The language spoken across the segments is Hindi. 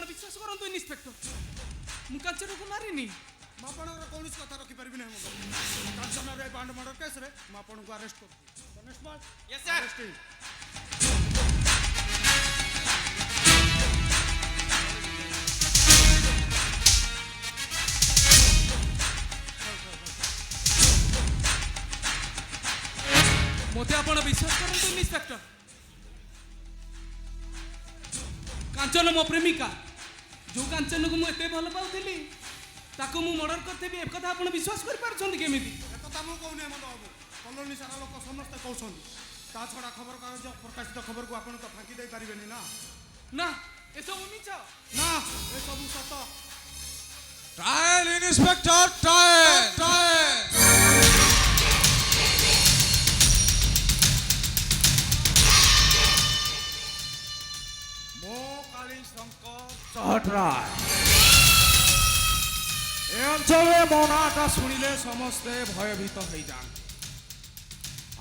आपण विश्वास करंतु इन्स्पेक्टर मु कांचन को मारिनी ମୁଁ ଆପଣଙ୍କର କୌଣସି କଥା ରଖିପାରିବି ନାହିଁ ମୋ କାଞ୍ଚନରେ ବାଣ୍ଡ ମର୍ଡର କେସ୍ରେ ମୁଁ ଆପଣଙ୍କୁ ଆରେଷ୍ଟ କରୁଛି କନେଷ୍ଟବଳ यस सर मोते आपण विश्वास करंतु इन्स्पेक्टर कांचन मो प्रेमिका जो कांचन को मुझे भल पाऊली ताको मु मर्डर करतेबी एक कथा आपण विश्वास कर पारछन केमिति एकथा ମୁଁ କହୁନି ଆମ ବାବୁ କଲୋନି ସାରା ଲୋକ ସମସ୍ତେ କହୁଛନ୍ତି ତା ଛଡ଼ା ଖବରକାଗଜ ପ୍ରକାଶିତ ଖବରକୁ ଆପଣ ତ ଫାଙ୍କି ଦେଇପାରିବେନି ନା ना एसबु मिछ ନା ଏସବୁ ସତ ट्रायल इंस्पेक्टर ट्रायल मो काली शंकर चहटराय ए अंचल मो नाटा शुणिले समस्ते भयभीत हो जान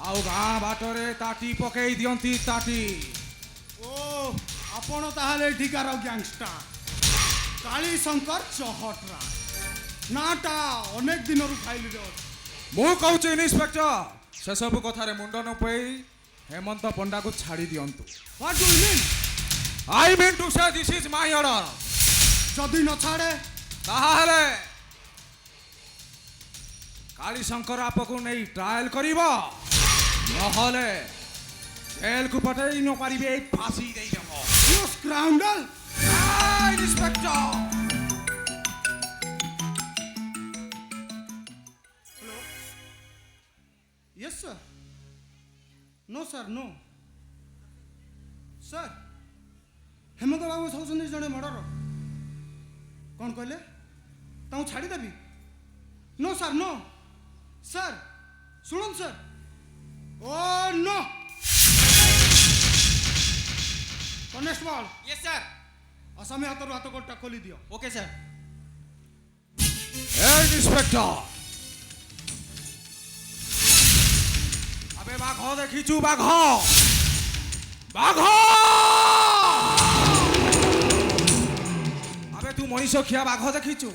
आउ गाँ बाटरे ताटी पकई दियंती ताटी ଓ ଆପଣ ତାହେଲେ ଏଠିକାର ଗ୍ୟାଙ୍ଗଷ୍ଟାର କାଳୀଶଙ୍କର ଚହଟରା ନାଟା ଅନେକ ଦିନରୁ ଫାଇଲରେ ଅଛି मु कहूँ इन्स्पेक्टर से सब कथार मुंड न पई हेमंत पंडा को छाड़ी दियंतु What do you mean? I mean to say this is my order ଯଦି ନ ଛାଡ଼େ ताहले काली शंकर आपको नहीं ट्रायल करिब नहले जेल को पटई न पारिबे फांसी दे देबो you scoundrel inspector hello yes sir no sir no sir Hemant babu ସଉଛନ୍ତି ଜଣେ ମର୍ଡର କ'ଣ କହିଲେ ତାଙ୍କୁ ଛାଡ଼ିଦେବି नो सर नो सर ଶୁଣନ୍ତୁ sir oh no constable yes sir आसामी हाथरू हाथ गोटा खोली दियो ओके सर ए इंस्पेक्टर अबे बाघ देखिचु बाघ बाघ अबे तू मनीष खिया बाघ देखिचु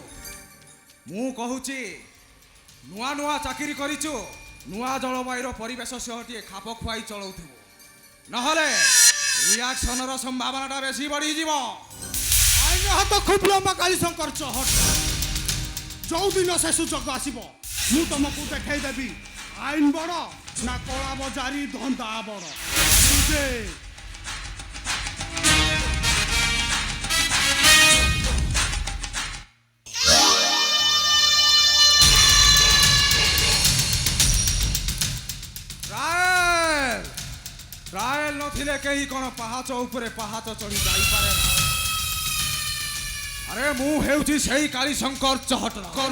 मु कहूची नुआ नुआ चाकरी करिचु नुआ जलवायुर परिवेश सह टिए खाप खुआई चलाउथबो नहले रिएक्शन रो संभावनाटा बेसी बढ़ी जीवो आईन हाथ खूब लंबा कालीशंकर चहट जो दिन से सुजोग आसीबो मु तुमको देखाई देबी आईन बड़ ना कला बजारी धंदा बड़ बुझे ट्रायल नथिले कहीं कौन पहाच उपरे पहाच चढ़ी जाई पारे ना अरे मु हेउची सेही काली शंकर चहटरा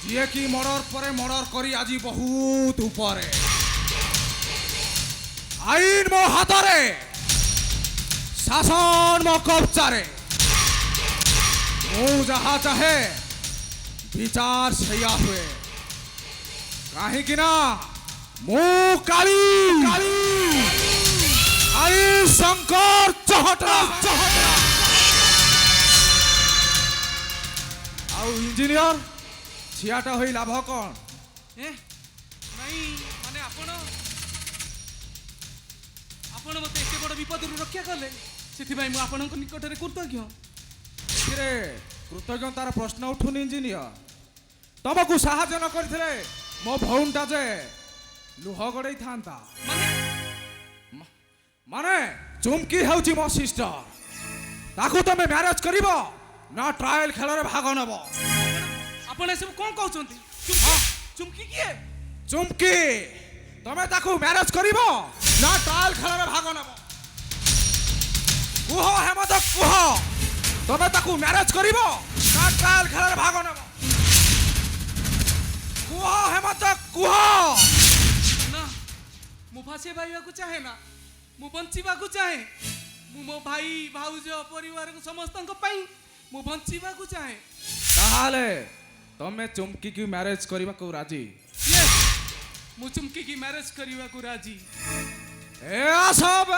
जिए की मर्डर परे मर्डर करी आज बहुत ऊपरे आईन मो हाथरे शासन मो कब्जारे मु जहा चाहे विचार सैया हुए कहीं कि ना मु काली शंकर चहटरा आउ इंजीनियर छियाटा होई लाभ कौन ए नहीं माने आपण मते एते बड़ विपद रु रक्षा करले सेति भाई मु आपनक निकटरे कृतज्ञ रे कृतज्ञतार प्रश्न उठुन इंजीनियर तुमको साहाय्य न करथिले मो भौनटा जे लुह गड़ई था माने चुमकी हेउची मो सिस्टर ताकू तमे मैरेज करिवो ना ट्रायल खेल रे भाग नबो आपण सब कोन कहउचंती चुमकी किए चुमकी तमे ताकू मैरेज करिवो ना ट्रायल खेल रे भाग नबो कुह हेमंत कुह तमे ताकू मैरेज करिवो ना ट्रायल खेल रे भाग नबो कुह हेमंत कुह ना मु फासे भाईवा को चाहे ना मु बंचीबा को चाहे मु मो भाई भाउज परिवार को समस्त को पई मु बंचीबा को चाहे ताहाले तमे चुमकी की मैरेज करबा को राजी यस मु चुमकी की मैरिज करबा को राजी ए आसब